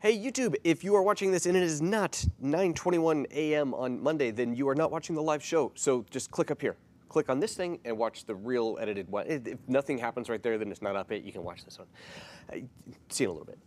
Hey YouTube, if you are watching this and it is not 9:21 a.m. on Monday, then you are not watching the live show. So just click up here. Click on this thing and watch the real edited one. If nothing happens right there, then it's not up yet. You can watch this one. See you in a little bit.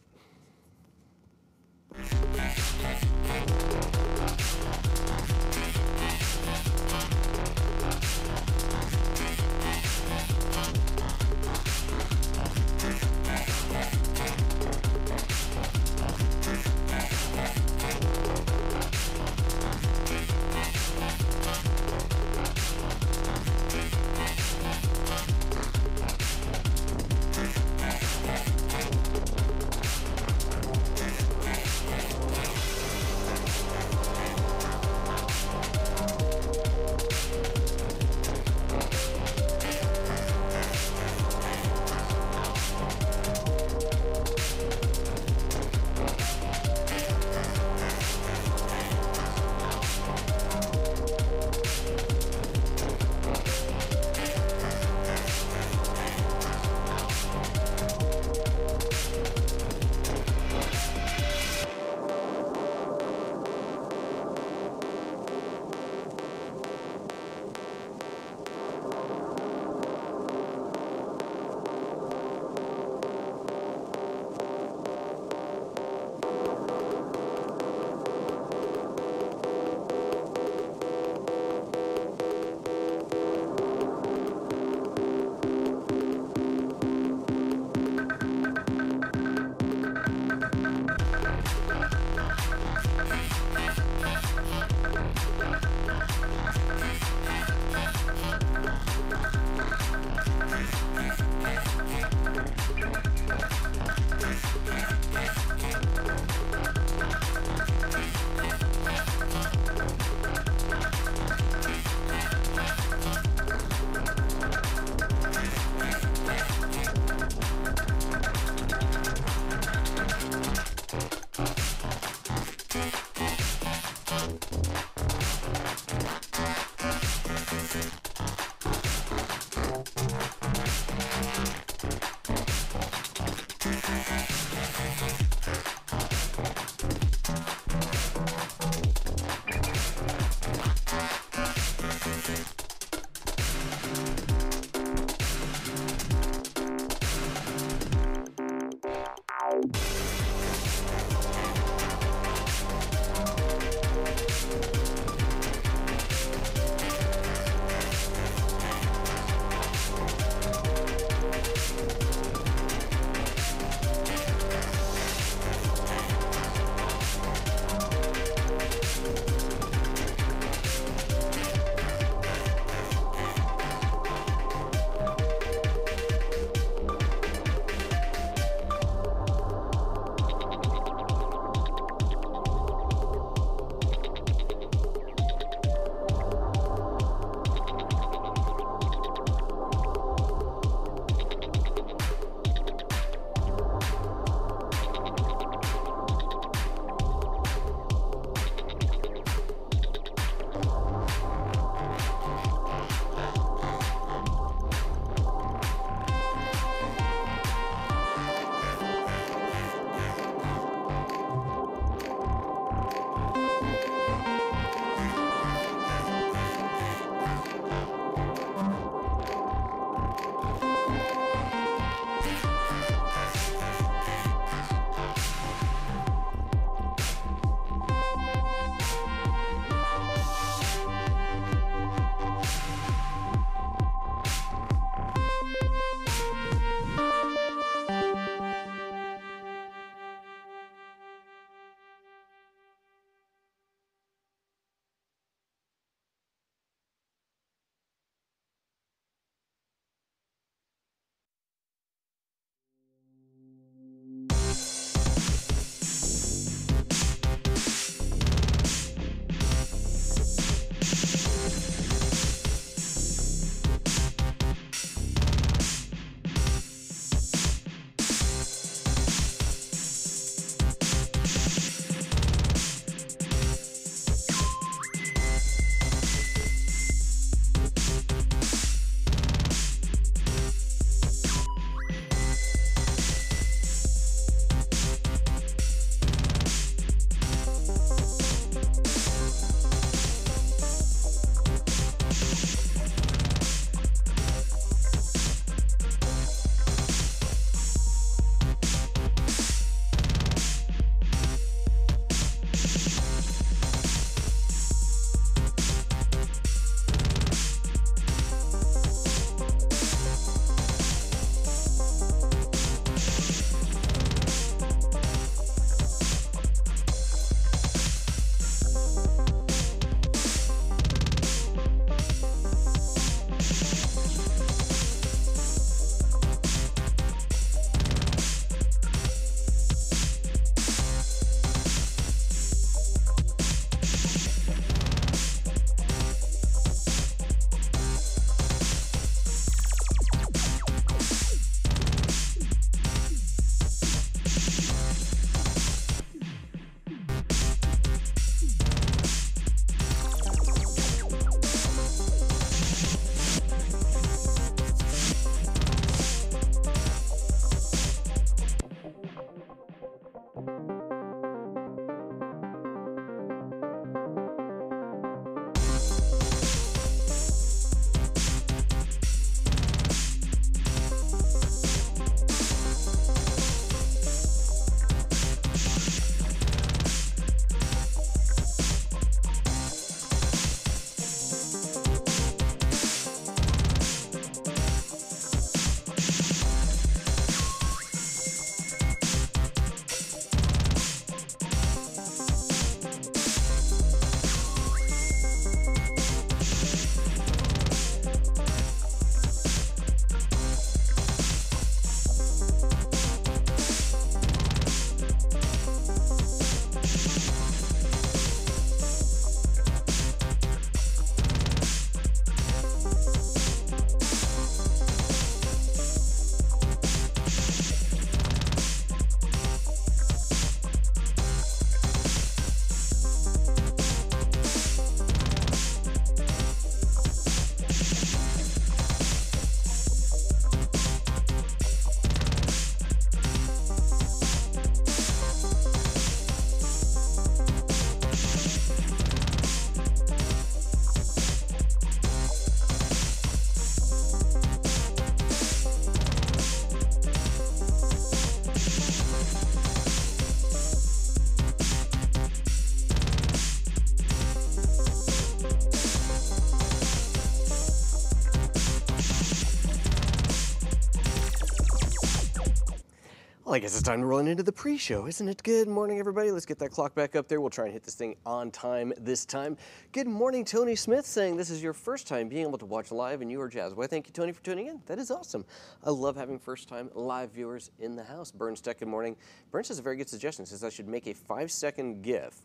Well, I guess it's time to roll into the pre-show, isn't it? Good morning, everybody. Let's get that clock back up there. We'll try and hit this thing on time this time. Good morning, Tony Smith, saying this is your first time being able to watch live and you are jazzed. Well, thank you, Tony, for tuning in. That is awesome. I love having first-time live viewers in the house. Burns Tech, good morning. Burns has a very good suggestion. Says I should make a 5-second GIF.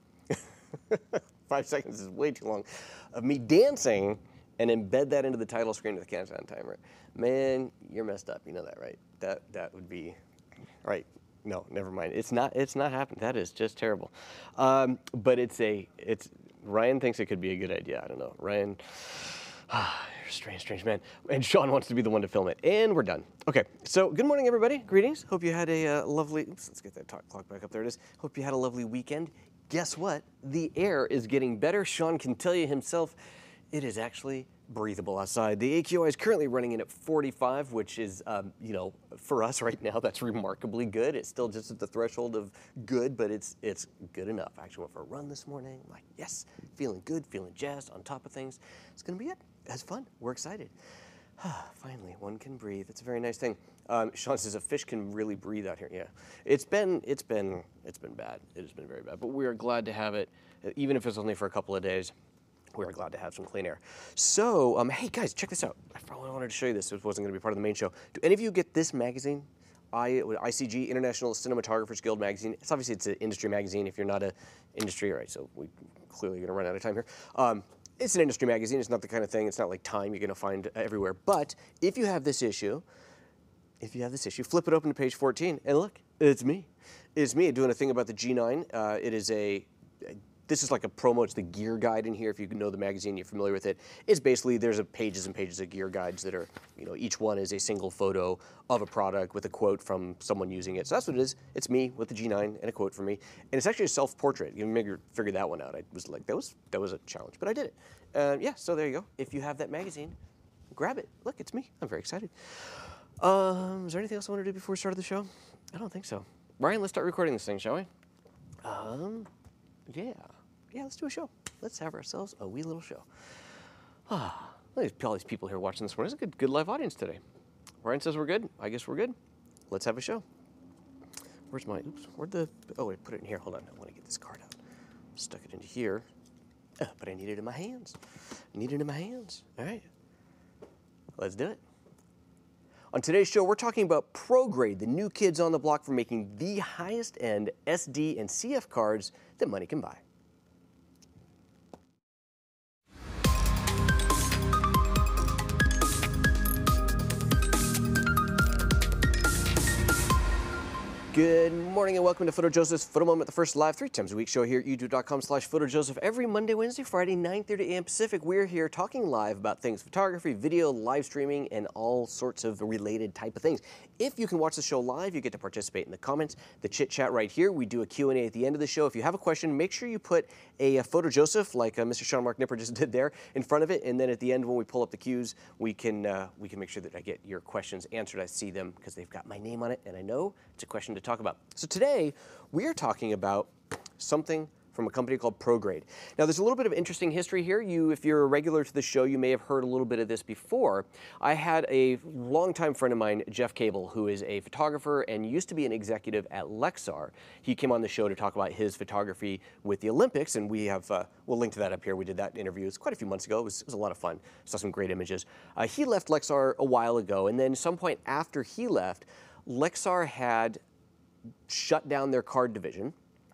5 seconds is way too long. Of me dancing and embed that into the title screen with the countdown timer. Man, you're messed up. You know that, right? That would be... Right. No, never mind. It's not happening. That is just terrible. But Ryan thinks it could be a good idea. I don't know. Ryan, you're a strange man. And Sean wants to be the one to film it. And we're done. Okay. So good morning, everybody. Greetings. Hope you had a lovely, let's get that clock back up. There it is. Hope you had a lovely weekend. Guess what? The air is getting better. Sean can tell you himself, it is actually breathable outside. The AQI is currently running in at 45, which is, for us right now, that's remarkably good. It's still just at the threshold of good, but it's good enough. I actually went for a run this morning. I'm like, yes, feeling good, feeling jazzed, on top of things. It's going to be it. It's fun. We're excited. Finally, one can breathe. It's a very nice thing. Sean says a fish can really breathe out here. Yeah, it's been bad. It has been very bad, but we are glad to have it, even if it's only for a couple of days. We are glad to have some clean air. So, hey guys, check this out. I probably wanted to show you this. It wasn't going to be part of the main show. Do any of you get this magazine? ICG, International Cinematographers Guild magazine. It's obviously an industry magazine. If you're not an industry, all right, so we clearly going to run out of time here. It's an industry magazine. It's not the kind of thing. It's not like Time you're going to find everywhere. But if you have this issue, flip it open to page 14, and look, it's me. It's me doing a thing about the G9. This is like a promo. It's the gear guide in here. If you know the magazine, you're familiar with it. It's basically, there's pages and pages of gear guides that are, each one is a single photo of a product with a quote from someone using it. So that's what it is. It's me with the G9 and a quote from me. And it's actually a self-portrait. You maybe figured that one out. I was like, that was a challenge, but I did it. Yeah, so there you go. If you have that magazine, grab it. Look, it's me. I'm very excited. Is there anything else I want to do before we started the show? I don't think so. Ryan, let's start recording this thing, shall we? Yeah, let's do a show. Let's have ourselves a wee little show. Look at all these people here watching this morning. It's a good live audience today. Ryan says we're good. I guess we're good. Let's have a show. Where's my, oh, wait, put it in here. Hold on, I want to get this card out. Stuck it into here, but I need it in my hands. All right, let's do it. On today's show, we're talking about ProGrade, the new kids on the block for making the highest end SD and CF cards that money can buy. Good morning and welcome to PhotoJoseph's Photo Moment, the first live 3 times a week show here at youtube.com/PhotoJoseph every Monday, Wednesday, Friday, 9:30 a.m. Pacific. We're here talking live about things, photography, video, live streaming, and all sorts of related type of things. If you can watch the show live, you get to participate in the comments, the chit chat right here. We do a Q&A at the end of the show. If you have a question, make sure you put a PhotoJoseph, like Mr. Sean Mark Nipper just did there, in front of it. And then at the end, when we pull up the cues, we can make sure that I get your questions answered. I see them because they've got my name on it, and I know it's a question to talk about. So today, we are talking about something from a company called ProGrade. Now, there's a little bit of interesting history here. If you're a regular to the show, you may have heard a little bit of this before. I had a longtime friend of mine, Jeff Cable, who is a photographer and used to be an executive at Lexar. He came on the show to talk about his photography with the Olympics, and we have, we'll link to that up here. We did that interview. It was quite a few months ago. It was a lot of fun. Saw some great images. He left Lexar a while ago, and then at some point after he left, Lexar had shut down their card division.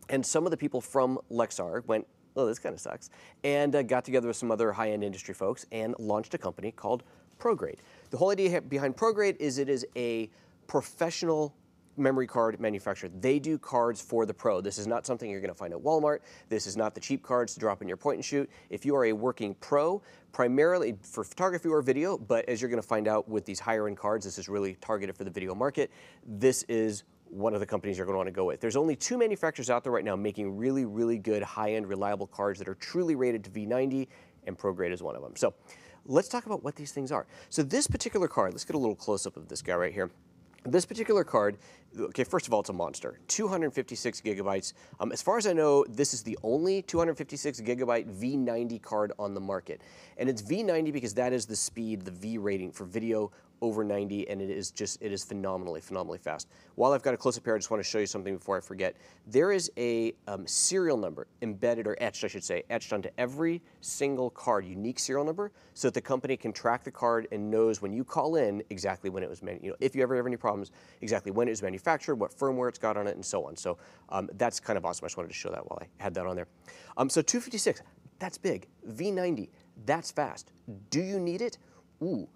And some of the people from Lexar went, oh, this kind of sucks, and got together with some other high-end industry folks and launched a company called ProGrade. The whole idea behind ProGrade is it is a professional memory card manufacturer. They do cards for the pro. This is not something you're going to find at Walmart. This is not the cheap cards to drop in your point and shoot. If you are a working pro, primarily for photography or video, but as you're going to find out with these higher-end cards, this is really targeted for the video market. This is one of the companies you're going to want to go with. There's only 2 manufacturers out there right now making really, really good, high-end, reliable cards that are truly rated to V90, and ProGrade is one of them. So let's talk about what these things are. So this particular card, let's get a little close-up of this guy right here. This particular card, okay, first of all, it's a monster. 256 gigabytes. As far as I know, this is the only 256 gigabyte V90 card on the market. And it's V90 because that is the speed, the V rating for video over 90, and it is phenomenally fast. While I've got a close-up here, I just want to show you something before I forget. There is a serial number embedded, or etched, I should say, etched onto every single card, unique serial number, so that the company can track the card and knows when you call in exactly when it was if you ever have any problems, exactly when it was manufactured, what firmware it's got on it, and so on. So that's kind of awesome. I just wanted to show that while I had that on there. So 256, that's big. V90, that's fast. Do you need it? Ooh.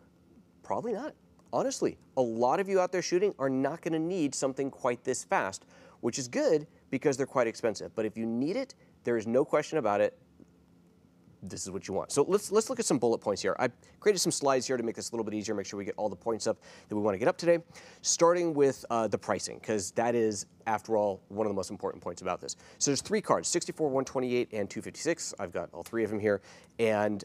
Probably not. Honestly, a lot of you out there shooting are not going to need something quite this fast, which is good because they're quite expensive. But if you need it, there is no question about it. This is what you want. So let's look at some bullet points here. I created some slides here to make this a little bit easier, make sure we get all the points up that we want to get up today, starting with the pricing, because that is, after all, one of the most important points about this. So there's 3 cards, 64, 128, and 256. I've got all 3 of them here. And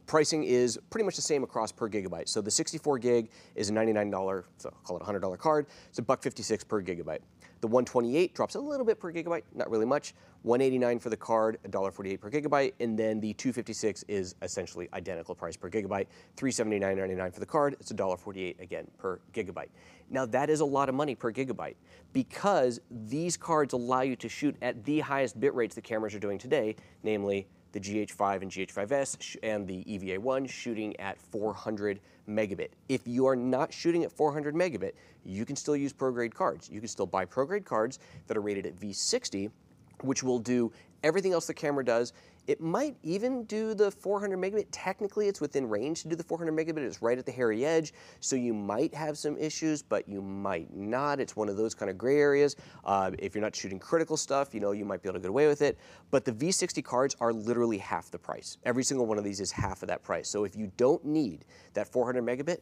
pricing is pretty much the same across per gigabyte. So the 64 gig is a $99, so I'll call it a $100 card. It's $1.56 per gigabyte. The 128 drops a little bit per gigabyte, not really much. $189 for the card, $1.48 per gigabyte, and then the 256 is essentially identical price per gigabyte. $379.99 for the card, it's $1.48 again per gigabyte. Now that is a lot of money per gigabyte because these cards allow you to shoot at the highest bit rates the cameras are doing today, namely the GH5 and GH5S and the EVA1 shooting at 400 megabit. If you are not shooting at 400 megabit, you can still use ProGrade cards. You can still buy ProGrade cards that are rated at V60, which will do everything else the camera does. It might even do the 400 megabit. Technically, it's within range to do the 400 megabit. It's right at the hairy edge, so you might have some issues, but you might not. It's one of those kind of gray areas. If you're not shooting critical stuff, you might be able to get away with it. But the V60 cards are literally half the price. Every single one of these is half of that price. So if you don't need that 400 megabit,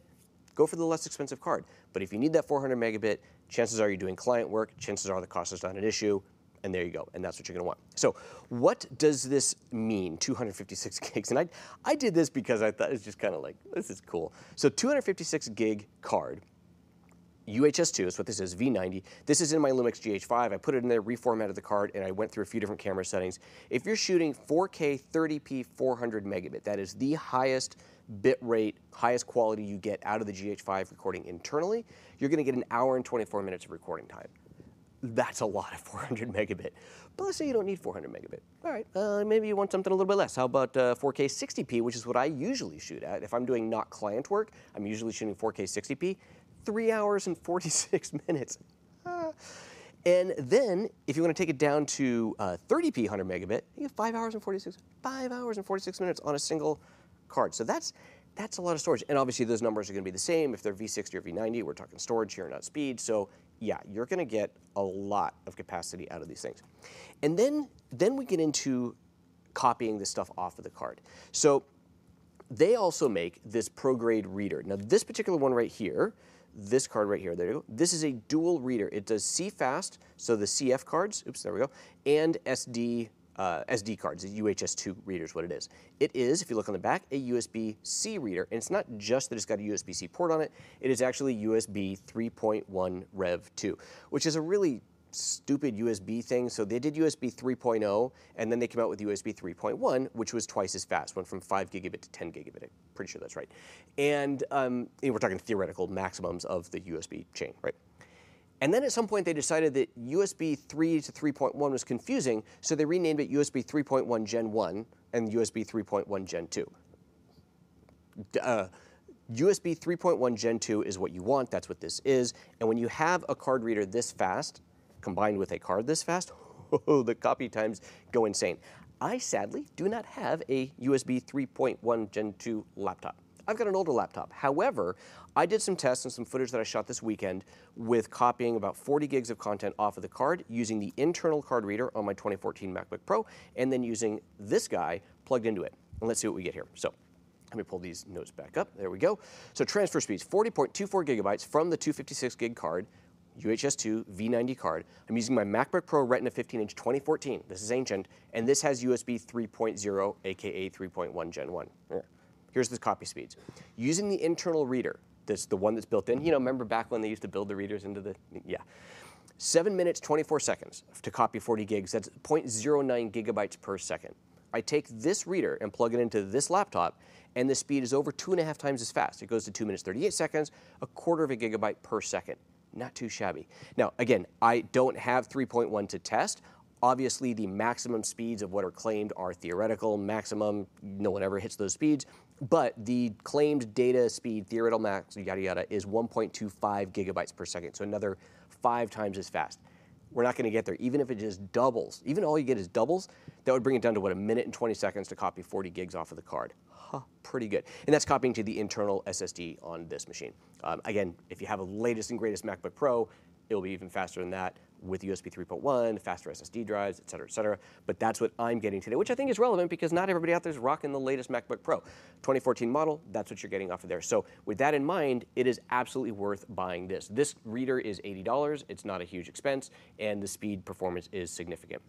go for the less expensive card. But if you need that 400 megabit, chances are you're doing client work. Chances are the cost is not an issue. And there you go, and that's what you're going to want. So what does this mean, 256 gigs? And I did this because I thought it's just kind of like, this is cool. So 256 gig card, UHS-2 is what this is, V90. This is in my Lumix GH5. I put it in there, reformatted the card, and I went through a few different camera settings. If you're shooting 4K 30p 400 megabit, that is the highest bit rate, highest quality you get out of the GH5 recording internally, you're going to get an hour and 24 minutes of recording time. That's a lot of 400 megabit. But let's say you don't need 400 megabit. All right, maybe you want something a little bit less. How about 4K 60p, which is what I usually shoot at. If I'm doing not client work, I'm usually shooting 4K 60p, 3 hours and 46 minutes. And then, if you want to take it down to 30p 100 megabit, you get 5 hours and 46 minutes on a single card. So that's a lot of storage. And obviously, those numbers are going to be the same if they're V60 or V90. We're talking storage here, not speed. So yeah, you're going to get a lot of capacity out of these things. And then we get into copying this stuff off of the card. So they also make this ProGrade reader. Now this particular one right here, this card right here, there you go. This is a dual reader. It does CFast, so the CF cards, oops, there we go, and SD cards, UHS-2 reader is what it is. It is, if you look on the back, a USB-C reader, and it's not just that it's got a USB-C port on it, it is actually USB 3.1 Rev 2, which is a really stupid USB thing. So they did USB 3.0, and then they came out with USB 3.1, which was twice as fast, went from 5 gigabit to 10 gigabit. I'm pretty sure that's right. And we're talking theoretical maximums of the USB chain, right? And then at some point they decided that USB 3 to 3.1 was confusing, so they renamed it USB 3.1 Gen 1 and USB 3.1 Gen 2. USB 3.1 Gen 2 is what you want, that's what this is, and when you have a card reader this fast, combined with a card this fast, the copy times go insane. I sadly do not have a USB 3.1 Gen 2 laptop. I've got an older laptop. However, I did some tests and some footage that I shot this weekend with copying about 40 gigs of content off of the card using the internal card reader on my 2014 MacBook Pro, and then using this guy plugged into it. And let's see what we get here. So let me pull these notes back up. There we go. So transfer speeds, 40.24 gigabytes from the 256 gig card, UHS-2 V90 card. I'm using my MacBook Pro Retina 15-inch 2014. This is ancient, and this has USB 3.0, aka 3.1 Gen 1. Here's the copy speeds. Using the internal reader, that's the one that's built in. You know, remember back when they used to build the readers into the, yeah. 7 minutes, 24 seconds to copy 40 gigs. That's 0.09 gigabytes per second. I take this reader and plug it into this laptop, and the speed is over 2.5 times as fast. It goes to 2 minutes, 38 seconds, a quarter of a gigabyte per second. Not too shabby. Now, again, I don't have 3.1 to test. Obviously, the maximum speeds of what are claimed are theoretical. Maximum, no one ever hits those speeds. But the claimed data speed, theoretical max, yada yada, is 1.25 gigabytes per second. So another 5 times as fast. We're not going to get there, even if it just doubles. Even all you get is doubles, that would bring it down to, what, 1 minute and 20 seconds to copy 40 gigs off of the card. Pretty good. And that's copying to the internal SSD on this machine. Again, if you have a latest and greatest MacBook Pro, it'll be even faster than that with USB 3.1, faster SSD drives, et cetera, et cetera. But that's what I'm getting today, which I think is relevant because not everybody out there is rocking the latest MacBook Pro. 2014 model, that's what you're getting off of there. So with that in mind, it is absolutely worth buying this. This reader is $80. It's not a huge expense, and the speed performance is significant.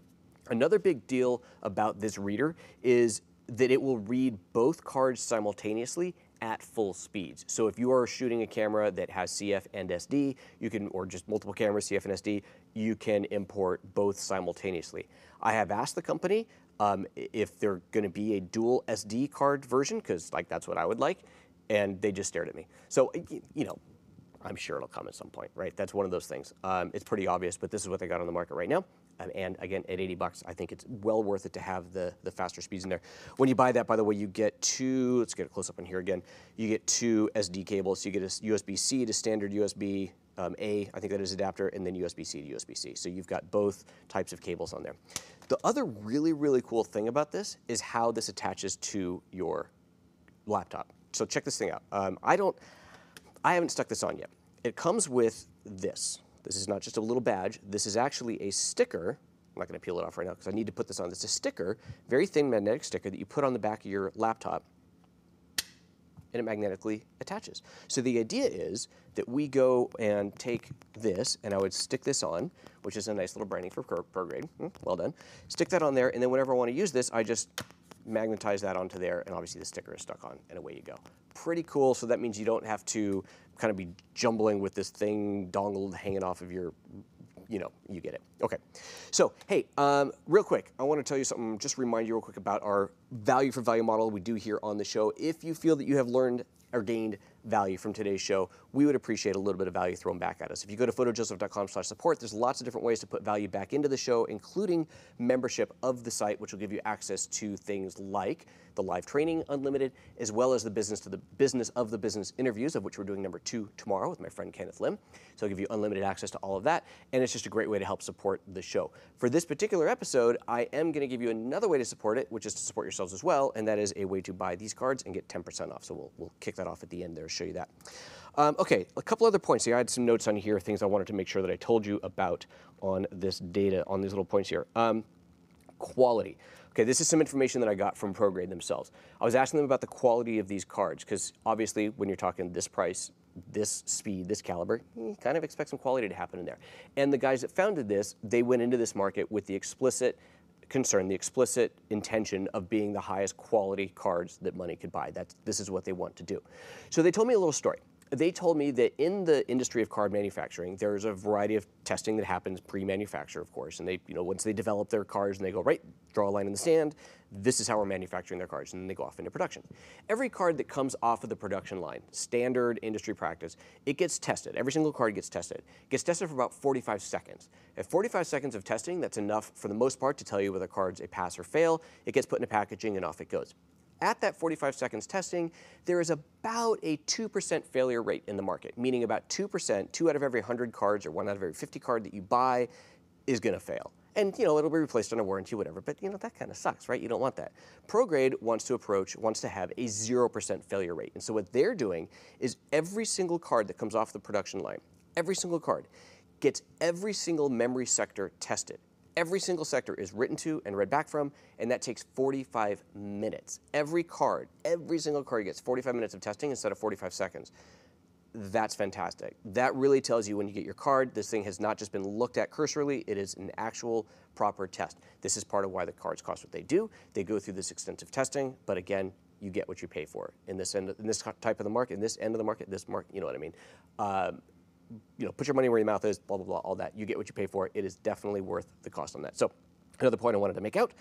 Another big deal about this reader is that it will read both cards simultaneously at full speeds. So if you are shooting a camera that has CF and SD, you can, or just multiple cameras, CF and SD, you can import both simultaneously. I have asked the company if they're going to be a dual SD card version, because like that's what I would like, and they just stared at me. So, you know, I'm sure it'll come at some point, right? That's one of those things. It's pretty obvious, but this is what they got on the market right now. And again, at $80, I think it's well worth it to have the faster speeds in there. When you buy that, by the way, you get two, let's get a close up on here again. You get two SD cables. You get a USB-C to standard USB-A, I think that is adapter, and then USB-C to USB-C. So you've got both types of cables on there. The other really, really cool thing about this is how this attaches to your laptop. So check this thing out. I haven't stuck this on yet. It comes with this. This is not just a little badge. This is actually a sticker. I'm not going to peel it off right now because I need to put this on. This is a sticker, very thin magnetic sticker that you put on the back of your laptop, and it magnetically attaches. So the idea is that we go and take this, and I would stick this on, which is a nice little branding for ProGrade. Well done. Stick that on there, and then whenever I want to use this, I just magnetize that onto there, and obviously the sticker is stuck on, and away you go. Pretty cool, so that means you don't have to kind of be jumbling with this thing dongled hanging off of your, you know, you get it. Okay, so hey, real quick, I want to tell you something, just remind you real quick about our value for value model we do here on the show. If you feel that you have learned or gained value from today's show, we would appreciate a little bit of value thrown back at us. If you go to PhotoJoseph.com/support, there's lots of different ways to put value back into the show, including membership of the site, which will give you access to things like the live training unlimited, as well as the business of the business interviews, of which we're doing number 2 tomorrow with my friend Kenneth Lim. So I'll give you unlimited access to all of that, and it's just a great way to help support the show. For this particular episode, I am going to give you another way to support it, which is to support yourselves as well, and that is a way to buy these cards and get 10% off. So we'll kick that off at the end there show you that. Okay, a couple other points here. I had some notes on here, things I wanted to make sure that I told you about on this data, on these little points here. Quality. Okay, this is some information that I got from ProGrade themselves. I was asking them about the quality of these cards, because obviously when you're talking this price, this speed, this caliber, you kind of expect some quality to happen in there. And the guys that founded this, they went into this market with the explicit concern, the explicit intention of being the highest quality cards that money could buy. This is what they want to do. So they told me a little story. They told me that in the industry of card manufacturing, there's a variety of testing that happens pre-manufacture, of course. And they, once they develop their cards and they go, right, draw a line in the sand, this is how we're manufacturing their cards, and then they go off into production. Every card that comes off of the production line, standard industry practice, it gets tested. Every single card gets tested. It gets tested for about 45 seconds. At 45 seconds of testing, that's enough for the most part to tell you whether a card's a pass or fail. It gets put in a packaging and off it goes. At that 45 seconds testing, there is about a 2% failure rate in the market, meaning about 2%, 2 out of every 100 cards or 1 out of every 50 card that you buy is going to fail. And it'll be replaced on a warranty, whatever, but that kind of sucks, right? You don't want that. ProGrade wants to have a 0% failure rate. And so what they're doing is every single card that comes off the production line, every single card, gets every single memory sector tested. Every single sector is written to and read back from, and that takes 45 minutes. Every single card gets 45 minutes of testing instead of 45 seconds. That's fantastic. That really tells you when you get your card, this thing has not just been looked at cursorily, it is an actual proper test. This is part of why the cards cost what they do. They go through this extensive testing, but again, you get what you pay for. In this type of the market, in this end of the market, this market, you know what I mean? Put your money where your mouth is, blah, blah, blah, all that. You get what you pay for. It is definitely worth the cost on that. So another point I wanted to make out.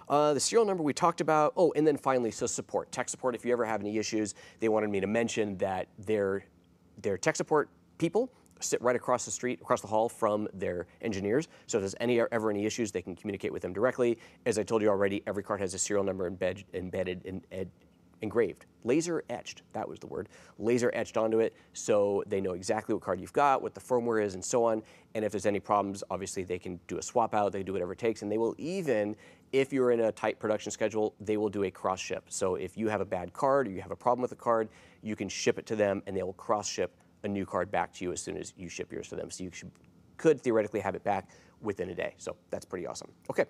The serial number we talked about. Oh, and then finally, so support. Tech support, if you ever have any issues, they wanted me to mention that their tech support people sit right across the street, across the hall from their engineers. So if there's ever any issues, they can communicate with them directly. As I told you already, every card has a serial number embedded in engraved, laser etched, that was the word, laser etched onto it, so they know exactly what card you've got, what the firmware is, and so on. And if there's any problems, obviously they can do a swap out, they do whatever it takes, and they will even, if you're in a tight production schedule, they will do a cross ship. So if you have a bad card or you have a problem with a card, you can ship it to them and they will cross ship a new card back to you as soon as you ship yours to them. So you could theoretically have it back within a day. So that's pretty awesome. Okay.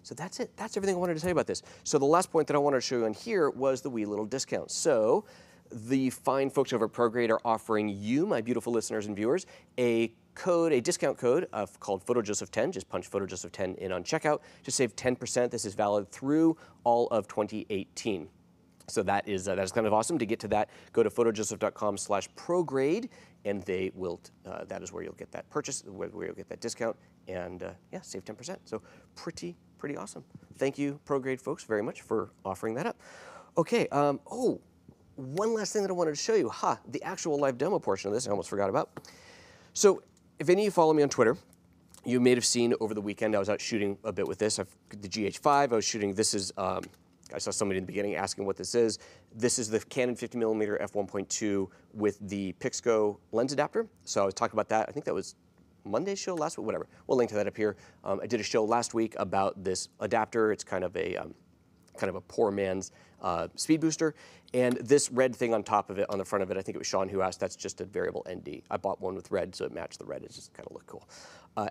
So that's it. That's everything I wanted to tell you about this. So the last point that I wanted to show you on here was the wee little discount. So the fine folks over at ProGrade are offering you, my beautiful listeners and viewers, a discount code called PhotoJoseph10. Just punch PhotoJoseph10 in on checkout to save 10%. This is valid through all of 2018. So that is kind of awesome. To get to that, go to photojoseph.com/ProGrade, and they will. That is where you'll get that purchase, where you'll get that discount, and save 10%. So pretty awesome. Thank you, ProGrade folks, very much for offering that up. Okay. One last thing that I wanted to show you. The actual live demo portion of this, I almost forgot about. So if any of you follow me on Twitter, you may have seen over the weekend I was out shooting a bit with this. The GH5. I was shooting. This is. I saw somebody in the beginning asking what this is. This is the Canon 50mm f1.2 with the Pixco lens adapter. So I was talking about that. I think that was Monday's show, last week, whatever. We'll link to that up here. I did a show last week about this adapter. It's kind of a poor man's speed booster. And this red thing on top of it, on the front of it, I think it was Sean who asked, that's just a variable ND. I bought one with red, so it matched the red. It just kind of looked cool.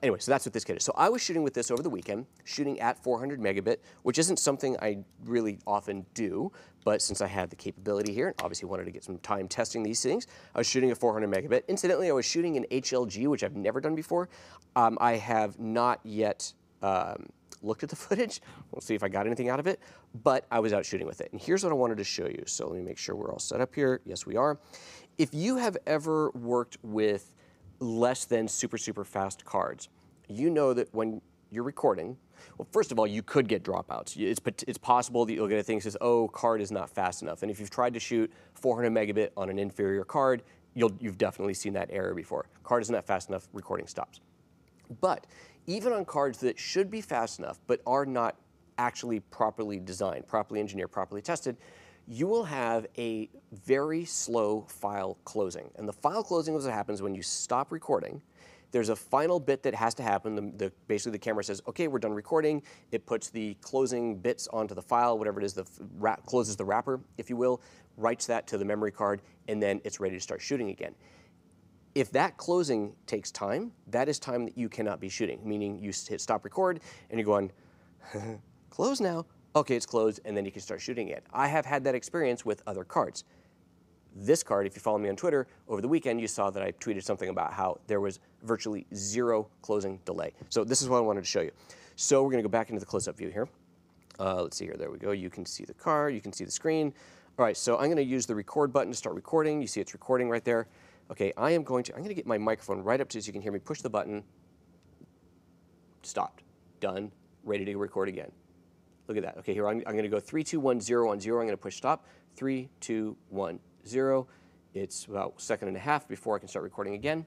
Anyway, so that's what this kit is. So I was shooting with this over the weekend, shooting at 400 megabit, which isn't something I really often do, but since I had the capability here, and obviously wanted to get some time testing these things, I was shooting at 400 megabit. Incidentally, I was shooting in HLG, which I've never done before. I have not yet looked at the footage. We'll see if I got anything out of it, but I was out shooting with it. And here's what I wanted to show you. So let me make sure we're all set up here. Yes, we are. If you have ever worked with less than super fast cards, you know that when you're recording, well, first of all, you could get dropouts. It's possible that you'll get a thing that says, oh, card is not fast enough. And if you've tried to shoot 400 megabit on an inferior card, you've definitely seen that error before. Card is not fast enough, recording stops. But even on cards that should be fast enough but are not actually properly designed, properly engineered, properly tested, you will have a very slow file closing. And the file closing is what happens when you stop recording. there's a final bit that has to happen. Basically, the camera says, okay, we're done recording. It puts the closing bits onto the file, whatever it is, closes the wrapper, if you will, writes that to the memory card, and then it's ready to start shooting again. If that closing takes time, that is time that you cannot be shooting, meaning you hit stop record, and you're going, close now. Okay, it's closed, and then you can start shooting it. I have had that experience with other cards. This card, if you follow me on Twitter, over the weekend you saw that I tweeted something about how there was virtually zero closing delay. So this is what I wanted to show you. So we're going to go back into the close-up view here. Let's see here. There we go. You can see the card. You can see the screen. All right, so I'm going to use the record button to start recording. You see it's recording right there. Okay, I'm going to get my microphone right up to so you can hear me push the button. Stopped. Done. Ready to record again. Look at that. Okay, here I'm going to go 3, 2, 1, 0 on 0. I'm going to push stop. 3, 2, 1, 0. It's about a second and a half before I can start recording again,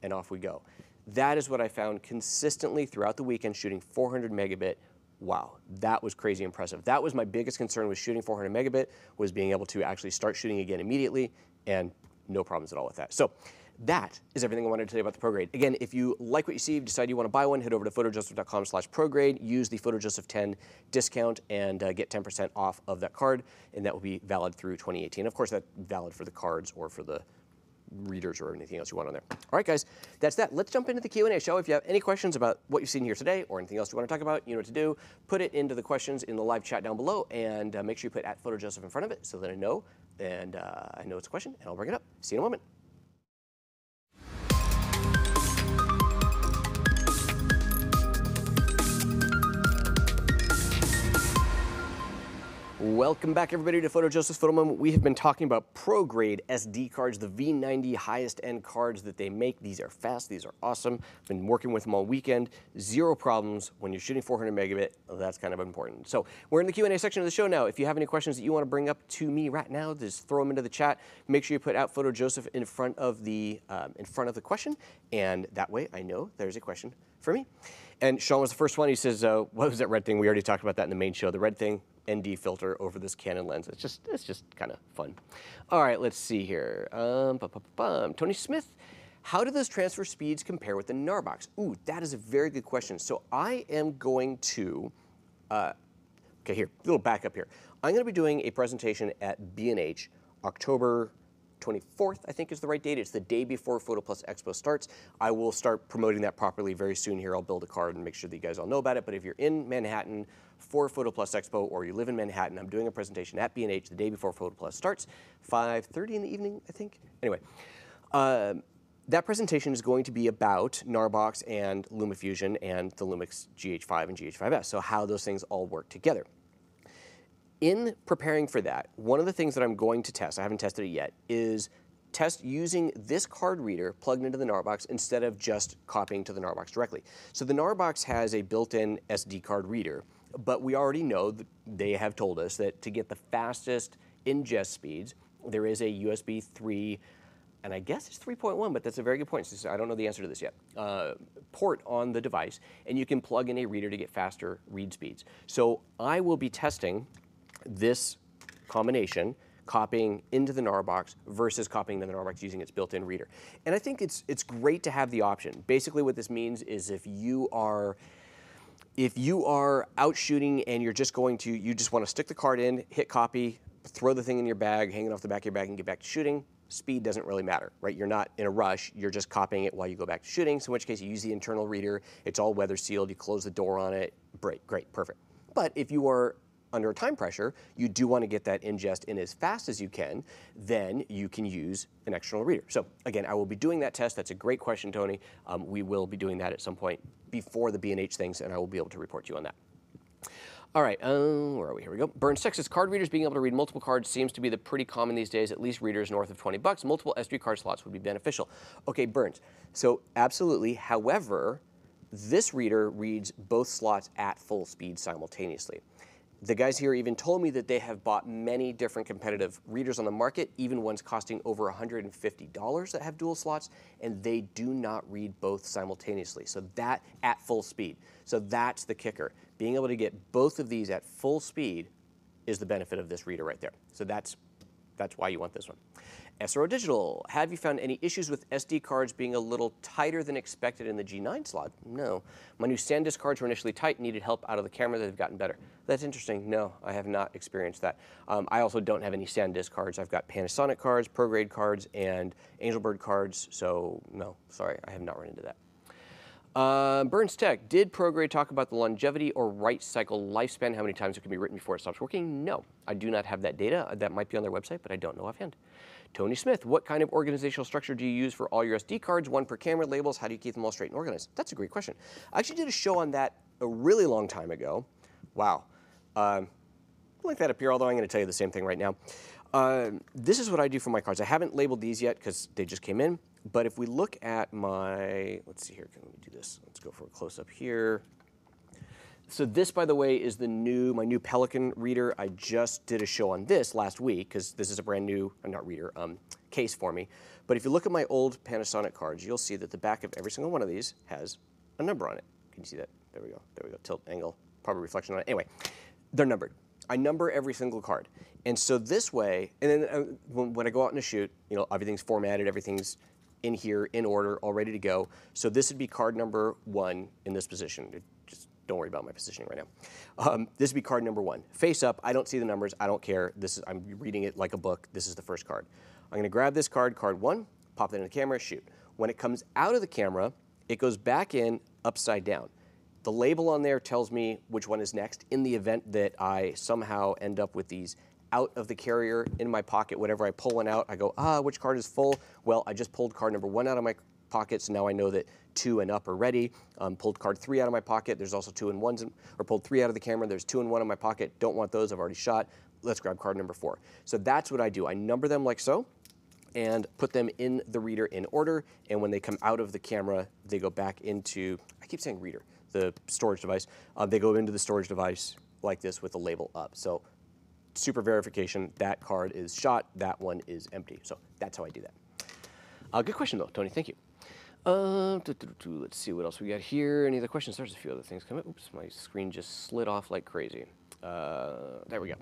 and off we go. That is what I found consistently throughout the weekend shooting 400 megabit. Wow, that was crazy impressive. That was my biggest concern with shooting 400 megabit, was being able to actually start shooting again immediately, and no problems at all with that. So that is everything I wanted to tell you about the ProGrade. Again, if you like what you see, decide you want to buy one, head over to photojoseph.com/ProGrade, use the PhotoJoseph 10 discount, and get 10% off of that card, and that will be valid through 2018. Of course, that's valid for the cards or for the readers or anything else you want on there. All right, guys, that's that. Let's jump into the Q&A show. If you have any questions about what you've seen here today or anything else you want to talk about, you know what to do. Put it into the questions in the live chat down below, and make sure you put @PhotoJoseph in front of it so that I know, and I know it's a question, and I'll bring it up. See you in a moment. Welcome back, everybody, to PhotoJoseph's Photo Moment. We have been talking about ProGrade SD cards, the V90 highest end cards that they make. These are fast. These are awesome. I've been working with them all weekend. Zero problems when you're shooting 400 megabit. That's kind of important. So we're in the Q&A section of the show now. If you have any questions that you want to bring up to me right now, just throw them into the chat. Make sure you put @PhotoJoseph in front of the question, and that way I know there's a question for me. And Sean was the first one. He says, what was that red thing? We already talked about that in the main show. The red thing, ND filter over this Canon lens. It's just kind of fun. All right, let's see here. Tony Smith, how do those transfer speeds compare with the Narbox? Ooh, that is a very good question. So I am going to, okay, here, a little backup here. I'm going to be doing a presentation at B&H October 24th, I think is the right date. It's the day before Photo Plus Expo starts. I will start promoting that properly very soon here. I'll build a card and make sure that you guys all know about it. But if you're in Manhattan for Photo Plus Expo, or you live in Manhattan, I'm doing a presentation at B&H the day before Photo Plus starts, 5:30 in the evening, I think. Anyway, that presentation is going to be about Narbox and LumaFusion and the Lumix GH5 and GH5S, so how those things all work together. In preparing for that, one of the things that I'm going to test, I haven't tested it yet, is test using this card reader plugged into the Narbox instead of just copying to the Narbox directly. So the Narbox has a built-in SD card reader, but we already know that they have told us that to get the fastest ingest speeds, there is a USB 3, and I guess it's 3.1, but that's a very good point. I don't know the answer to this yet. Port on the device, and you can plug in a reader to get faster read speeds. So I will be testing this combination, copying into the Narbox versus copying to the Narbox using its built-in reader. And I think it's great to have the option. Basically what this means is if you are out shooting and you just want to stick the card in, hit copy, throw the thing in your bag, hang it off the back of your bag and get back to shooting, speed doesn't really matter, right? You're not in a rush, you're just copying it while you go back to shooting, so in which case you use the internal reader, it's all weather sealed, you close the door on it, great, perfect. But if you are under a time pressure, you do want to get that ingest in as fast as you can, then you can use an external reader. So again, I will be doing that test. That's a great question, Tony. We will be doing that at some point before the B&H things, and I will be able to report to you on that. All right, where are we? Here we go. Burns, Texas. Card readers being able to read multiple cards seems to be pretty common these days, at least readers north of 20 bucks. Multiple SD card slots would be beneficial. Okay, Burns. So absolutely. However, this reader reads both slots at full speed simultaneously. The guys here even told me that they have bought many different competitive readers on the market, even ones costing over $150 that have dual slots, and they do not read both simultaneously. So that at full speed. So that's the kicker. Being able to get both of these at full speed is the benefit of this reader right there. So that's why you want this one. SRO Digital, have you found any issues with SD cards being a little tighter than expected in the G9 slot? No. My new SanDisk cards were initially tight, needed help out of the camera, they've gotten better. That's interesting. No, I have not experienced that. I also don't have any SanDisk cards. I've got Panasonic cards, ProGrade cards, and Angelbird cards, so no, sorry, I have not run into that. Burns Tech, did ProGrade talk about the longevity or write cycle lifespan, how many times it can be written before it stops working? No, I do not have that data. That might be on their website, but I don't know offhand. Tony Smith, what kind of organizational structure do you use for all your SD cards? One per camera, labels, how do you keep them all straight and organized? That's a great question. I actually did a show on that a really long time ago. Wow. Link that up here, although I'm going to tell you the same thing right now. This is what I do for my cards. I haven't labeled these yet because they just came in. But if we look at my, let's see here, let me do this. Let's go for a close-up here. So this, by the way, is my new Pelican reader. I just did a show on this last week because this is a brand new, not reader, case for me. But if you look at my old Panasonic cards, you'll see that the back of every single one of these has a number on it. Can you see that? There we go. There we go. Tilt, angle, probably reflection on it. Anyway, they're numbered. I number every single card. And so this way, and then when I go out in a shoot, you know, everything's formatted, everything's in here, in order, all ready to go. So this would be card number 1 in this position. Just don't worry about my positioning right now. This would be card number 1. Face up, I don't see the numbers, I don't care. I'm reading it like a book. This is the first card. I'm gonna grab this card, card 1, pop that in the camera, shoot. When it comes out of the camera, it goes back in upside down. The label on there tells me which one is next in the event that I somehow end up with these out of the carrier in my pocket. Whenever I pull one out, I go, which card is full? Well, I just pulled card number 1 out of my pocket, so now I know that 2 and up are ready. Pulled card 3 out of my pocket. There's also 2 and 1s, or pulled 3 out of the camera. There's 2 and 1 in my pocket. Don't want those. I've already shot. Let's grab card number 4. So that's what I do. I number them like so, and put them in the reader in order. And when they come out of the camera, they go back into, I keep saying reader, the storage device. They go into the storage device like this with the label up. So super verification, that card is shot, that one is empty. So that's how I do that. Good question though, Tony, thank you. Let's see what else we got here. Any other questions? There's a few other things coming. Oops, my screen just slid off like crazy. There we go.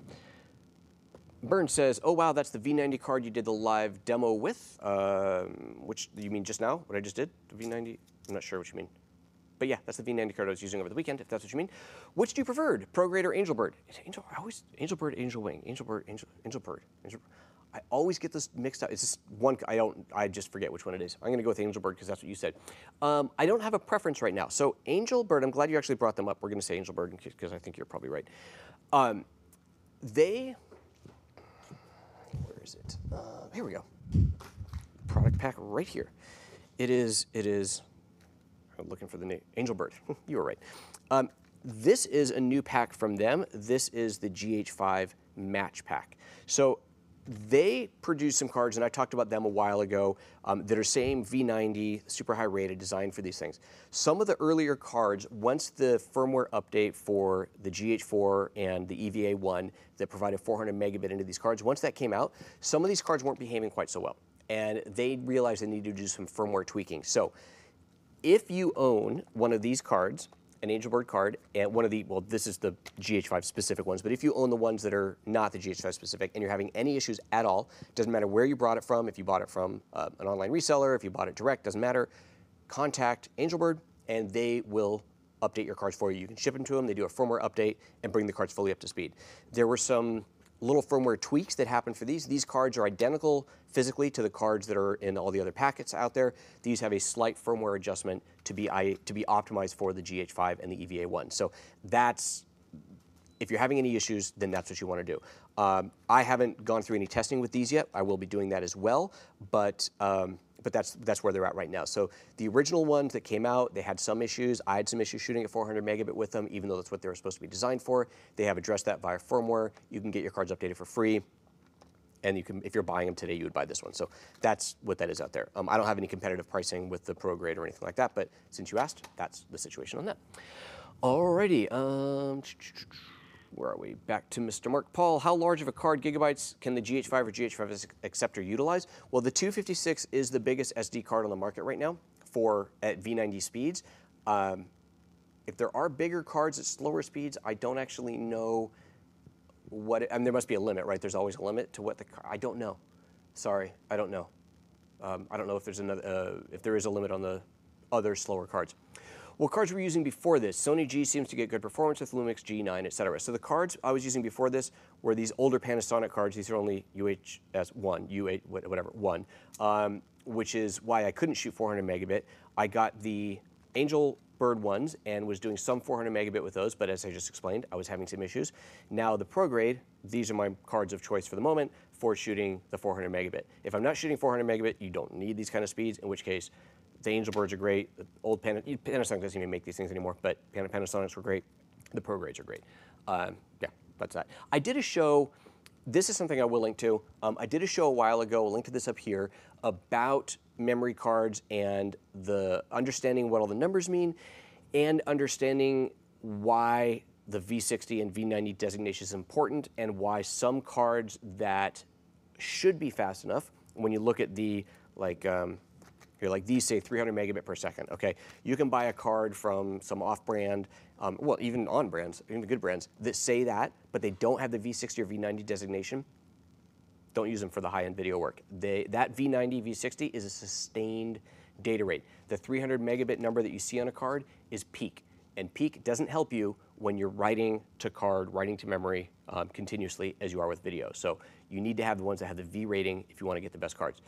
Burns says, oh wow, that's the V90 card you did the live demo with. Which, you mean just now, what I just did? The V90? I'm not sure what you mean. But yeah, that's the V90 card I was using over the weekend, if that's what you mean. Which do you prefer, ProGrade or Angelbird? Angelbird, Angelwing, Angelbird, Angelbird. I always get this mixed up. It's just one, I just forget which one it is. I'm gonna go with Angelbird because that's what you said. I don't have a preference right now. So Angelbird, I'm glad you actually brought them up. We're gonna say Angelbird because I think you're probably right. Where is it? Here we go. Product pack right here. It is, I'm looking for the name, Angelbird, you were right. This is a new pack from them. This is the GH5 Match Pack. So they produce some cards, and I talked about them a while ago, that are same V90, super high rated, designed for these things. Some of the earlier cards, once the firmware update for the GH4 and the EVA1 that provided 400 megabit into these cards, once that came out, some of these cards weren't behaving quite so well. And they realized they needed to do some firmware tweaking. So if you own one of these cards, an Angelbird card, and one of the, well, this is the GH5 specific ones, but if you own the ones that are not the GH5 specific and you're having any issues at all, doesn't matter where you brought it from, if you bought it from an online reseller, if you bought it direct, doesn't matter, contact Angelbird and they will update your cards for you. You can ship them to them, they do a firmware update and bring the cards fully up to speed. There were some little firmware tweaks that happen for these. These cards are identical physically to the cards that are in all the other packets out there. These have a slight firmware adjustment to be optimized for the GH5 and the EVA1. So that's, if you're having any issues, then that's what you want to do. I haven't gone through any testing with these yet. I will be doing that as well, but that's where they're at right now. So the original ones that came out, they had some issues. I had some issues shooting at 400 megabit with them, even though that's what they were supposed to be designed for. They have addressed that via firmware. You can get your cards updated for free. And you can, if you're buying them today, you would buy this one. So that's what that is out there. I don't have any competitive pricing with the ProGrade or anything like that, but since you asked, that's the situation on that. Alrighty, where are we? Back to Mr. Mark Paul. How large of a card, gigabytes, can the GH5 or GH5 acceptor utilize? Well, the 256 is the biggest SD card on the market right now at V90 speeds. If there are bigger cards at slower speeds, I don't actually know what, I mean, there must be a limit, right? There's always a limit to what I don't know. Sorry, I don't know. I don't know if there's another, if there is a limit on the other slower cards. What cards were we using before this? Sony G seems to get good performance with Lumix G9, etc. So the cards I was using before this were these older Panasonic cards. These are only UHS1, whatever, 1, which is why I couldn't shoot 400 megabit. I got the Angel Bird ones and was doing some 400 megabit with those, but as I just explained, I was having some issues. Now the ProGrade, these are my cards of choice for the moment for shooting the 400 megabit. If I'm not shooting 400 megabit, you don't need these kind of speeds, in which case the Angel Birds are great. The old Panasonic doesn't even make these things anymore, but Panasonics were great. The ProGrades are great. Yeah, that's that. I did a show, this is something I will link to. I did a show a while ago, I'll link to this up here, about memory cards and the understanding what all the numbers mean and understanding why the V60 and V90 designation is important and why some cards that should be fast enough, when you look at the, like these say 300 megabit per second, okay? You can buy a card from some off-brand, well, even on brands, even the good brands, that say that, but they don't have the V60 or V90 designation. Don't use them for the high-end video work. That V90, V60 is a sustained data rate. The 300 megabit number that you see on a card is peak, and peak doesn't help you when you're writing to card, writing to memory continuously as you are with video. So you need to have the ones that have the V rating if you want to get the best cards.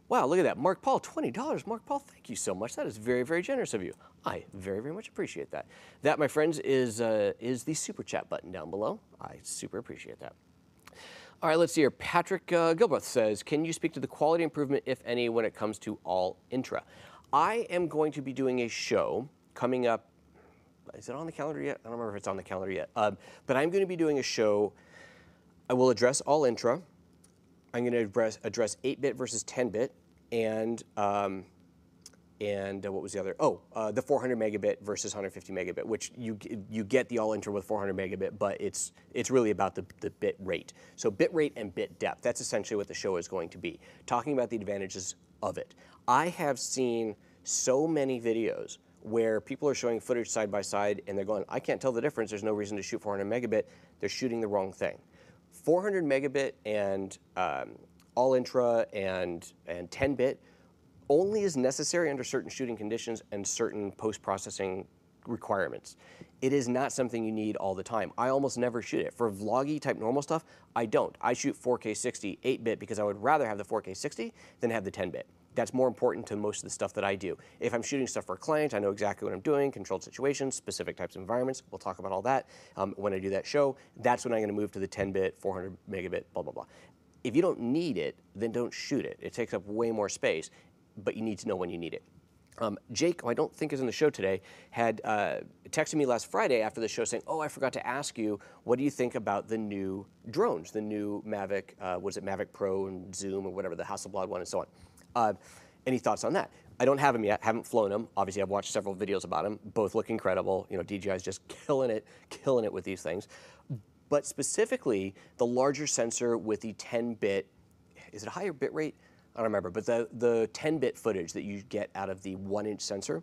Wow, look at that. Mark Paul, $20. Mark Paul, thank you so much. That is very, very generous of you. I very, very much appreciate that. That, my friends, is the super chat button down below. I super appreciate that. All right, let's see here. Patrick Gilbreth says, can you speak to the quality improvement, if any, when it comes to all intra? I am going to be doing a show coming up. Is it on the calendar yet? I don't remember if it's on the calendar yet. But I'm going to be doing a show. I will address all intra. I'm going to address 8-bit versus 10-bit, and what was the other? Oh, the 400 megabit versus 150 megabit, which you get the all intra with 400 megabit, but it's really about the bit rate. So bit rate and bit depth. That's essentially what the show is going to be, talking about the advantages of it. I have seen so many videos where people are showing footage side by side, and they're going, I can't tell the difference. There's no reason to shoot 400 megabit. They're shooting the wrong thing. 400 megabit and all intra and 10-bit only is necessary under certain shooting conditions and certain post-processing requirements. It is not something you need all the time. I almost never shoot it. For vloggy type normal stuff, I don't. I shoot 4K 60, 8-bit because I would rather have the 4K 60 than have the 10-bit. That's more important to most of the stuff that I do. If I'm shooting stuff for a client, I know exactly what I'm doing, controlled situations, specific types of environments. We'll talk about all that when I do that show. That's when I'm going to move to the 10-bit, 400 megabit, blah, blah, blah. If you don't need it, then don't shoot it. It takes up way more space, but you need to know when you need it. Jake, who I don't think is in the show today, had texted me last Friday after the show saying, oh, I forgot to ask you, what do you think about the new drones, the new Mavic, what is it, Mavic Pro and Zoom or whatever, the Hasselblad one and so on. Any thoughts on that? I don't have them yet, haven't flown them. Obviously, I've watched several videos about them. Both look incredible. You know, DJI's just killing it with these things. But specifically, the larger sensor with the 10-bit, is it a higher bit rate? I don't remember, but the 10-bit footage that you get out of the 1-inch sensor,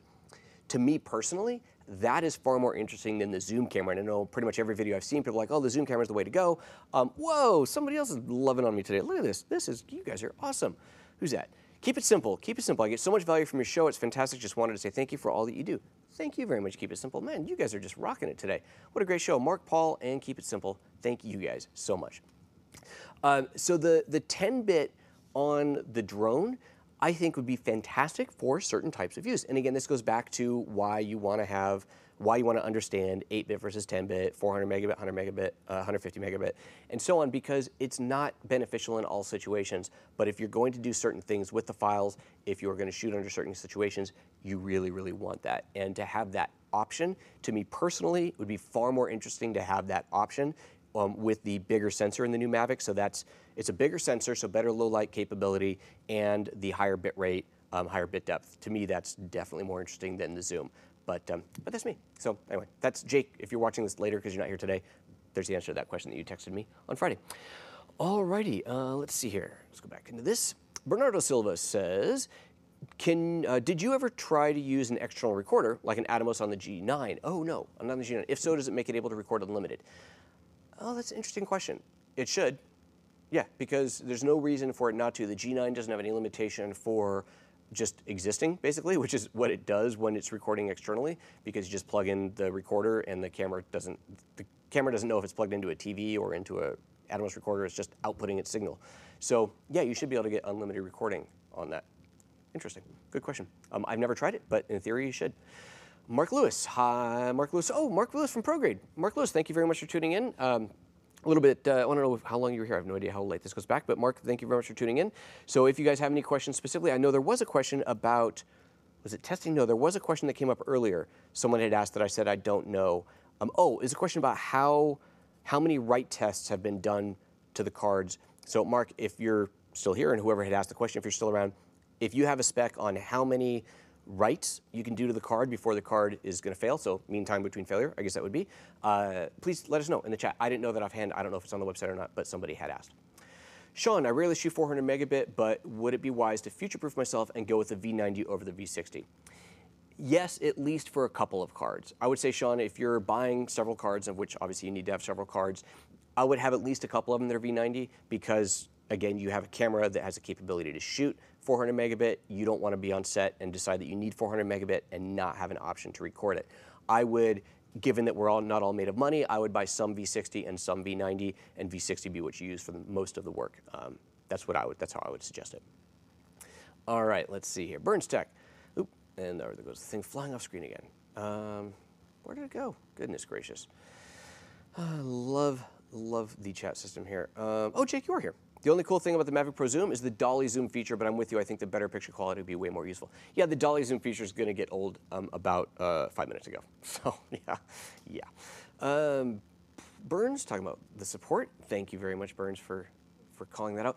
to me personally, that is far more interesting than the zoom camera. And I know pretty much every video I've seen, people are like, oh, the zoom camera is the way to go. Whoa, somebody else is loving on me today. Look at this. You guys are awesome. Who's that? Keep it simple. Keep it simple. I get so much value from your show. It's fantastic. Just wanted to say thank you for all that you do. Thank you very much, Keep It Simple. Man, you guys are just rocking it today. What a great show. Mark, Paul, and Keep It Simple. Thank you guys so much. So the 10-bit on the drone, I think would be fantastic for certain types of use. And again, this goes back to why you want to understand 8-bit versus 10-bit, 400 megabit, 100 megabit, 150 megabit, and so on, because it's not beneficial in all situations. But if you're going to do certain things with the files, if you're going to shoot under certain situations, you really, really want that. And to have that option, to me personally, would be far more interesting to have that option with the bigger sensor in the new Mavic. So it's a bigger sensor, so better low light capability, and the higher bit rate, higher bit depth. To me, that's definitely more interesting than the zoom. But that's me. So anyway, that's Jake. If you're watching this later because you're not here today, there's the answer to that question that you texted me on Friday. Alrighty, let's see here. Let's go back into this. Bernardo Silva says, did you ever try to use an external recorder like an Atomos on the G9? Oh no, not on the G9. If so, does it make it able to record unlimited? Oh, that's an interesting question. It should. Yeah, because there's no reason for it not to. The G9 doesn't have any limitation for just existing, basically, which is what it does when it's recording externally, because you just plug in the recorder and the camera doesn't know if it's plugged into a TV or into a Atomos recorder. It's just outputting its signal. So yeah, you should be able to get unlimited recording on that. Interesting. Good question. I've never tried it, but in theory you should. Mark Lewis. Hi, Mark Lewis. Oh, Mark Lewis from ProGrade. Mark Lewis, thank you very much for tuning in. A little bit, I want to know how long you were here. I have no idea how late this goes back, but Mark, thank you very much for tuning in. So if you guys have any questions specifically, I know there was a question about, was it testing? No, there was a question that came up earlier. Someone had asked that I said I don't know. It's a question about how many write tests have been done to the cards. So Mark, if you're still here, and whoever had asked the question, if you're still around, if you have a spec on how many writes you can do to the card before the card is going to fail, so mean time between failure, I guess that would be, please let us know in the chat. I didn't know that offhand. I don't know if it's on the website or not, but somebody had asked. Sean, I rarely shoot 400 megabit, but would it be wise to future-proof myself and go with the V90 over the V60? Yes, at least for a couple of cards. I would say, Sean, if you're buying several cards, of which obviously you need to have several cards, I would have at least a couple of them that are V90 because, again, you have a camera that has a capability to shoot 400 megabit. You don't want to be on set and decide that you need 400 megabit and not have an option to record it. I would, given that we're not all made of money, I would buy some V60 and some V90, and V60 be what you use for most of the work. That's how I would suggest it. All right, let's see here. Burns Tech. Oop, and there goes the thing flying off screen again. Where did it go? Goodness gracious. Love the chat system here. Oh, Jake, you are here. The only cool thing about the Mavic Pro Zoom is the dolly zoom feature, but I'm with you. I think the better picture quality would be way more useful. Yeah, the dolly zoom feature is going to get old about 5 minutes ago. So, yeah. Burns, talking about the support. Thank you very much, Burns, for calling that out.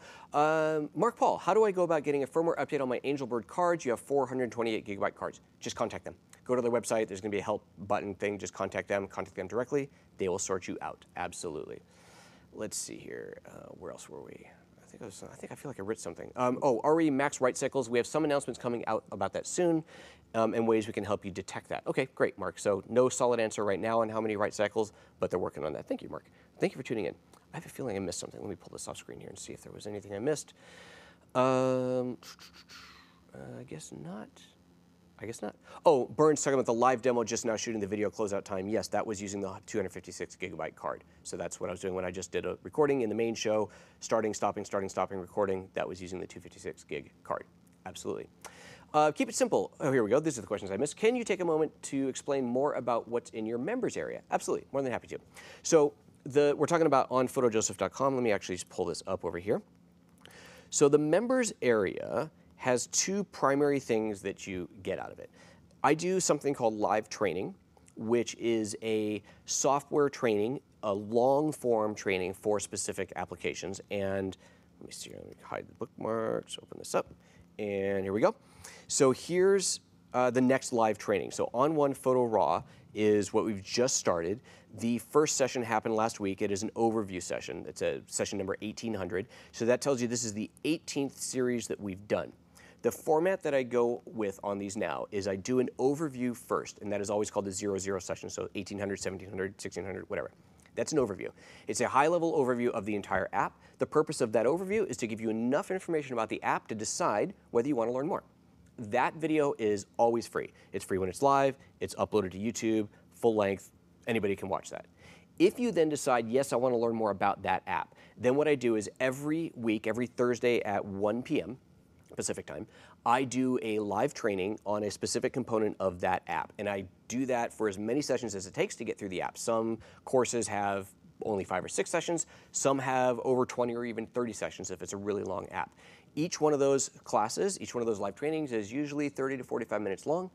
Mark Paul, how do I go about getting a firmware update on my Angelbird cards? You have 428 gigabyte cards. Just contact them. Go to their website. There's going to be a help button thing. Just contact them directly. They will sort you out. Absolutely. Let's see here. Where else were we? I feel like I wrote something. RE Max write cycles. We have some announcements coming out about that soon, and ways we can help you detect that. Okay, great, Mark. So no solid answer right now on how many write cycles, but they're working on that. Thank you, Mark. Thank you for tuning in. I have a feeling I missed something. Let me pull this off screen here and see if there was anything I missed. I guess not. I guess not. Oh, Burns talking about the live demo just now shooting the video closeout time. Yes, that was using the 256 gigabyte card. So that's what I was doing when I just did a recording in the main show, starting, stopping, recording. That was using the 256 gig card. Absolutely. Keep it simple. Oh, here we go. These are the questions I missed. Can you take a moment to explain more about what's in your members area? Absolutely. More than happy to. So we're talking about on PhotoJoseph.com. Let me actually just pull this up over here. So the members area has two primary things that you get out of it. I do something called live training, which is a software training, a long form training for specific applications. And let me see, let me hide the bookmarks, open this up, and here we go. So here's the next live training. So on One Photo Raw is what we've just started. The first session happened last week. It is an overview session. It's a session number 1800. So that tells you this is the 18th series that we've done. The format that I go with on these now is I do an overview first, and that is always called the 00 session, so 1800, 1700, 1600, whatever. That's an overview. It's a high-level overview of the entire app. The purpose of that overview is to give you enough information about the app to decide whether you want to learn more. That video is always free. It's free when it's live. It's uploaded to YouTube, full length. Anybody can watch that. If you then decide, yes, I want to learn more about that app, then what I do is every week, every Thursday at 1 p.m., Pacific time, I do a live training on a specific component of that app. And I do that for as many sessions as it takes to get through the app. Some courses have only 5 or 6 sessions. Some have over 20 or even 30 sessions if it's a really long app. Each one of those classes, each one of those live trainings is usually 30 to 45 minutes long.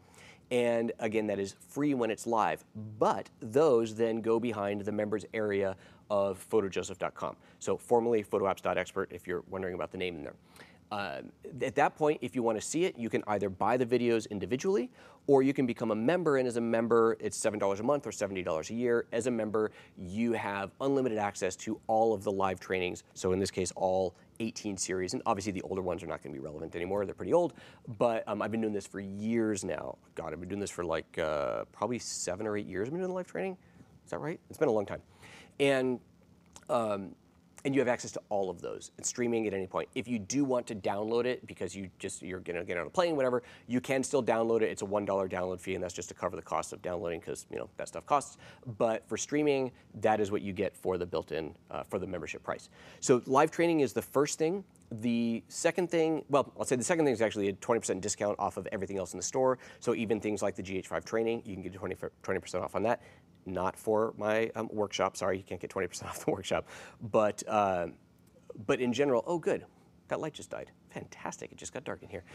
And again, that is free when it's live. But those then go behind the members area of PhotoJoseph.com. So formerly photoapps.expert if you're wondering about the name in there. At that point, if you want to see it, you can either buy the videos individually, or you can become a member, and as a member, it's $7 a month or $70 a year. As a member, you have unlimited access to all of the live trainings, so in this case, all 18 series, and obviously the older ones are not going to be relevant anymore, they're pretty old, but I've been doing this for years now. God, I've been doing this for like probably 7 or 8 years I've been doing live training. Is that right? It's been a long time. And And you have access to all of those. It's streaming at any point. If you do want to download it because you're going to get on a plane, whatever, you can still download it. It's a $1 download fee, and that's just to cover the cost of downloading because that stuff costs. But for streaming, that is what you get for the built-in for the membership price. So live training is the first thing. The second thing, well, I'll say the second thing is actually a 20% discount off of everything else in the store. So even things like the GH5 training, you can get 20% off on that. Not for my workshop. Sorry, you can't get 20% off the workshop. But in general, oh good, that light just died. Fantastic, it just got dark in here.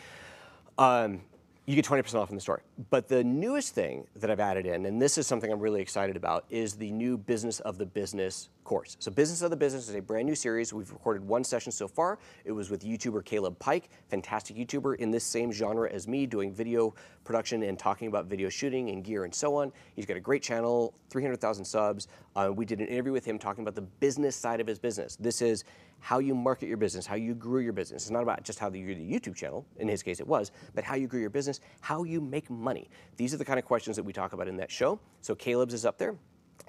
You get 20% off in the store. But the newest thing that I've added in, and this is something I'm really excited about, is the new Business of the Business course. So Business of the Business is a brand new series. We've recorded one session so far. It was with YouTuber Caleb Pike, fantastic YouTuber in this same genre as me, doing video production and talking about video shooting and gear and so on. He's got a great channel, 300,000 subs. We did an interview with him talking about the business side of his business. This is how you market your business, how you grew your business. It's not about just how you grew the YouTube channel, in his case it was, but how you grew your business, how you make money. These are the kind of questions that we talk about in that show. So Caleb's is up there.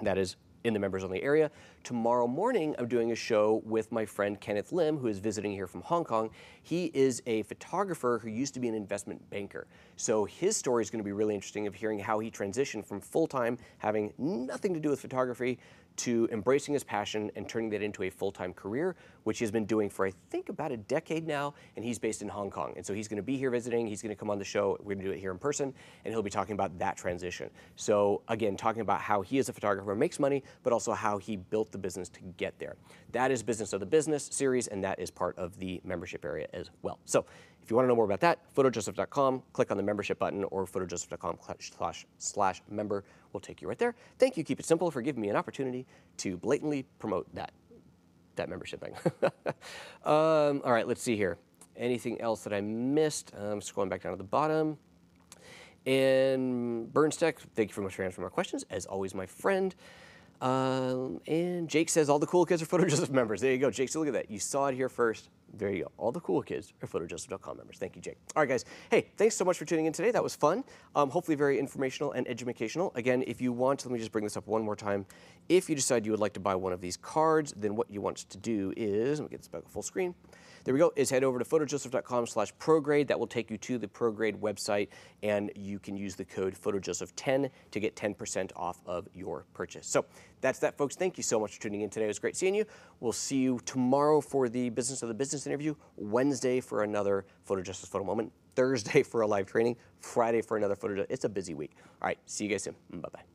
That is in the members only area. Tomorrow morning, I'm doing a show with my friend Kenneth Lim, who is visiting here from Hong Kong. He is a photographer who used to be an investment banker. So his story is going to be really interesting of hearing how he transitioned from full-time, having nothing to do with photography, to embracing his passion and turning that into a full-time career, which he's been doing for I think about a decade now, and he's based in Hong Kong. And so he's going to be here visiting, he's going to come on the show, we're going to do it here in person, and he'll be talking about that transition. So again, talking about how he as a photographer makes money, but also how he built the business to get there. That is Business of the Business series, and that is part of the membership area as well. So if you want to know more about that, PhotoJoseph.com, click on the membership button, or PhotoJoseph.com/member will take you right there. Thank you, Keep It Simple, for giving me an opportunity to blatantly promote that membership thing. All right, let's see here. Anything else that I missed? I'm scrolling back down to the bottom. And Burnsteck, thank you very much for answering my questions. As always, my friend. And Jake says all the cool kids are PhotoJoseph members. There you go, Jake. So look at that. You saw it here first. There you go. All the cool kids are PhotoJoseph.com members. Thank you, Jake. All right, guys. Hey, thanks so much for tuning in today. That was fun. Hopefully very informational and educational. Again, if you want, let me just bring this up one more time. If you decide you would like to buy one of these cards, then what you want to do is, let me get this back to full screen. There we go, is head over to PhotoJoseph.com/ProGrade. That will take you to the ProGrade website, and you can use the code PhotoJoseph10 to get 10% off of your purchase. So that's that, folks. Thank you so much for tuning in today. It was great seeing you. We'll see you tomorrow for the Business of the Business interview, Wednesday for another PhotoJoseph Photo Moment, Thursday for a live training, Friday for another PhotoJoseph. It's a busy week. All right, see you guys soon. Bye-bye.